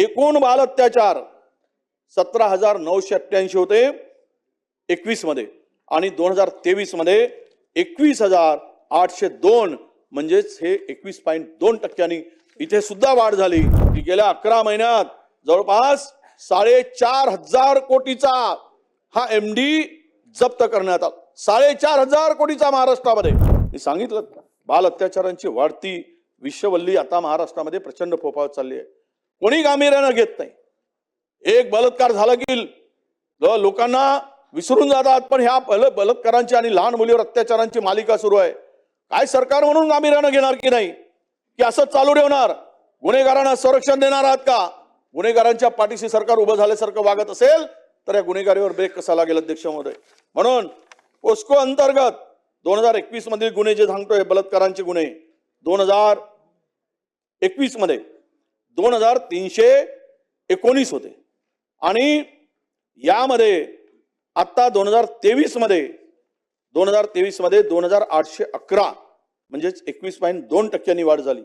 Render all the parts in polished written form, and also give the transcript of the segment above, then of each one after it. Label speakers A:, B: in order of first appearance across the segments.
A: एकूण बाल अत्याचार 17,988 होते 21 मध्ये आणि 2023 मध्ये 21,802 म्हणजेच हे 21.2% इथे सुद्धा वाढ झाली की गेल्या 11 महिन्यात जवळपास 4,500 कोटीचा हा एमडी जप्त करण्यात आला। 4,500 कोटीचा महाराष्ट्रामध्ये। मी सांगितलं बाल अत्याचारांची वाढती विश्ववल्ली आता महाराष्ट्रामध्ये प्रचंड फोफावत चालली आहे। कोणी गांभीर्याने घेत नाही। एक बलात्कार झाला की लोकांना विसरून जातात, पण ह्या बलात्कारांची आणि लहान मुलीवर अत्याचारांची मालिका सुरू आहे। काय सरकार म्हणून गांभीर्याने घेणार की नाही, की असं चालू ठेवणार? गुन्हेगारांना संरक्षण देणार आहात का? गुन्हेगारांच्या पाठीशी सरकार उभं झाल्यासारखं वागत असेल तर या गुन्हेगारीवर ब्रेक कसा लागेल अध्यक्ष महोदय? म्हणून पोस्को अंतर्गत 2021 मधील गुन्हे जे सांगतोय बलात्कारांचे गुन्हे 2021 मध्ये 2,319 होते आणि यामध्ये आता 2023 मध्ये 2,811 म्हणजेच 21.2% वाढ झाली।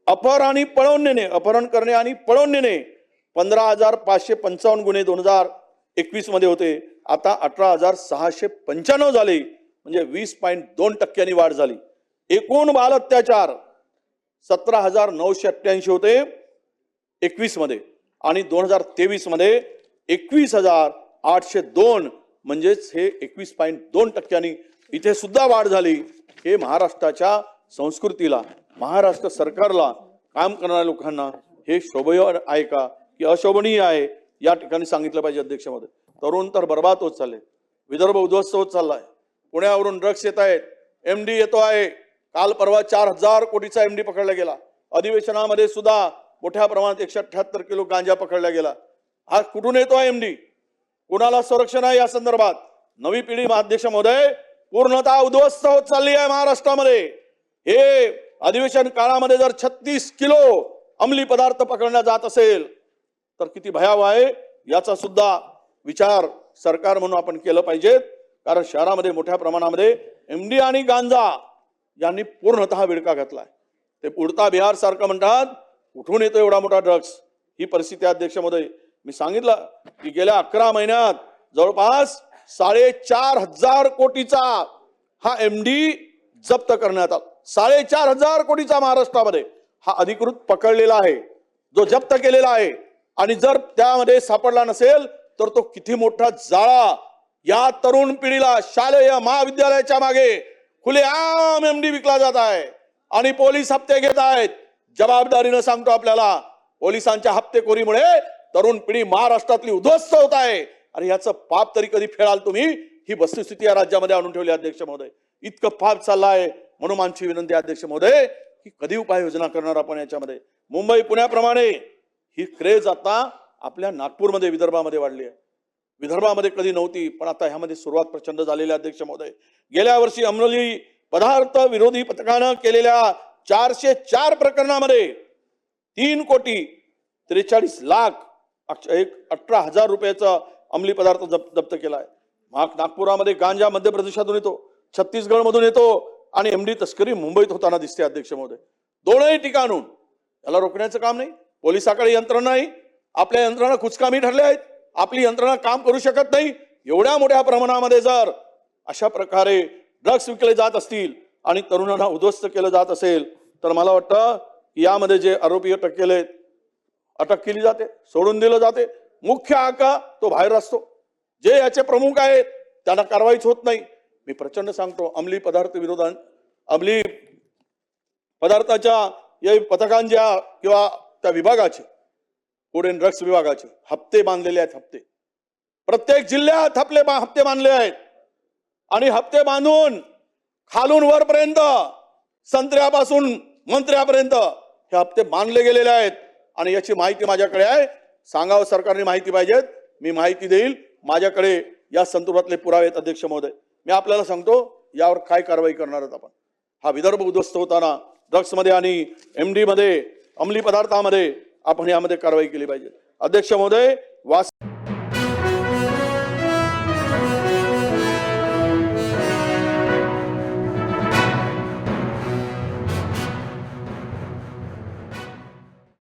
A: अपहरण करणे आणि पळवून नेणे 15,555 गुन्हे 2021 मध्ये होते, आता 18,695 झाले, म्हणजे 20.2% वाढ झाली। एकूण बाल अत्याचार 17,988 होते 21 मध्ये आणि 2023 मध्ये 21,802 म्हणजेच हे 21.2% इथे सुद्धा वाढ झाली। हे महाराष्ट्राच्या संस्कृतीला, महाराष्ट्र सरकारला, काम करणाऱ्या लोकांना हे शोभनीय आहे का की अशोभनीय आहे या ठिकाणी सांगितलं पाहिजे अध्यक्ष महोदय। तरुण तर बर्बाद होत चालले, विदर्भ उद्ध्वस्त होत चाललाय, पुण्यावरून ड्रग्स येत आहेत, एमडी येतो आहे। काल परवा 4,000 कोटीचा एमडी पकडला गेला। अधिवेशनामध्ये सुद्धा मोठ्या प्रमाणात 178 किलो गांजा पकडला गेला। हा कुठून येतो आहे एमडी? कोणाला संरक्षण आहे या संदर्भात? नवी पिढी अध्यक्ष महोदय पूर्णतः उद्ध्वस्त होत चालली आहे महाराष्ट्रामध्ये। हे अधिवेशन काळामध्ये जर 36 किलो अंमली पदार्थ पकडण्यात जात असेल तर किती भयावह आहे याचा सुद्धा विचार सरकार म्हणून आपण केलं पाहिजे। कारण शहरामध्ये मोठ्या प्रमाणामध्ये एमडी आणि गांजा यांनी पूर्णतः विळखा घातलाय। ते उडता बिहार सारखं म्हणतात, कुठून येतो एवढा मोठा ड्रग्स? ही परिस्थिती अध्यक्ष महोदय। मी सांगितलं की गेल्या 11 महिन्यात जवळपास 4,500 कोटीचा हा एमडी जप्त करण्यात आला। 4,500 कोटीचा महाराष्ट्रामध्ये हा अधिकृत पकडलेला आहे, जो जप्त केलेला आहे। आणि जर त्यामध्ये सापडला नसेल तर तो किती मोठा जाळा या तरुण पिढीला शालेय महाविद्यालयाच्या मागे खुलेआम एमडी विकला जात आहे आणि पोलीस हप्ते घेत आहेत। जबाबदारीनं सांगतो आपल्याला, पोलिसांच्या हप्तेखोरीमुळे तरुण पिढी महाराष्ट्रातली उद्ध्वस्त होत आहे आणि याचं पाप तरी कधी फेडाल तुम्ही? ही वस्तुस्थिती या राज्यामध्ये आणून ठेवली अध्यक्ष महोदय। इतकं पाप चाललंय म्हणून आमची विनंती अध्यक्ष महोदय की कधी उपाययोजना करणार आपण याच्यामध्ये? मुंबई पुण्याप्रमाणे ही क्रेज आता आपल्या नागपूरमध्ये विदर्भामध्ये वाढली आहे। विदर्भामध्ये कधी नव्हती, पण आता ह्यामध्ये सुरुवात प्रचंड झालेली अध्यक्ष महोदय। गेल्या वर्षी अंमली पदार्थ विरोधी पथकानं केलेल्या 404 प्रकरणामध्ये 3,43,18,000 रुपयाचा अंमली पदार्थ जप्त केलाय। नागपुरामध्ये गांजा मध्य प्रदेशातून येतो, छत्तीसगड मधून येतो आणि एमडी तस्करी मुंबईत होताना दिसते अध्यक्ष महोदय। दोनही ठिकाणून याला रोखण्याचं काम नाही। पोलिसाकडे यंत्रणा नाही, आपल्या यंत्रणा कुचकामी ठरल्या आहेत, आपली यंत्रणा काम करू शकत नाही। एवढ्या मोठ्या प्रमाणामध्ये जर अशा प्रकारे ड्रग्स विकले जात असतील आणि तरुणांना उद्ध्वस्त केलं जात असेल तर मला वाटतं की यामध्ये जे आरोपी अटक केली जाते, सोडून दिलं जाते। मुख्य आका तो बाहेर असतो, जे याचे प्रमुख आहेत त्यांना कारवाईच होत नाही। मी प्रचंड सांगतो, अंमली पदार्थाच्या या पथकांच्या किंवा त्या विभागाचे, फूड अँड ड्रग्स विभागाचे हप्ते बांधलेले आहेत। हप्ते प्रत्येक जिल्ह्यात हप्ते बांधले आहेत आणि हप्ते बांधून खालून वरपर्यंत, संत्र्यापासून मंत्र्यापर्यंत हे हप्ते बांधले गेलेले आहेत आणि याची माहिती माझ्याकडे आहे। सांगावं सरकारने माहिती पाहिजेत, मी माहिती देईल। माझ्याकडे या संदर्भातले पुरावे आहेत अध्यक्ष महोदय। मी आपल्याला सांगतो यावर काय कारवाई करणार आहोत आपण। हा विदर्भ उद्ध्वस्त होताना ड्रग्स मध्ये आणि एमडी मध्ये, अंमली पदार्थामध्ये आपण यामध्ये कारवाई केली पाहिजे अध्यक्ष महोदय।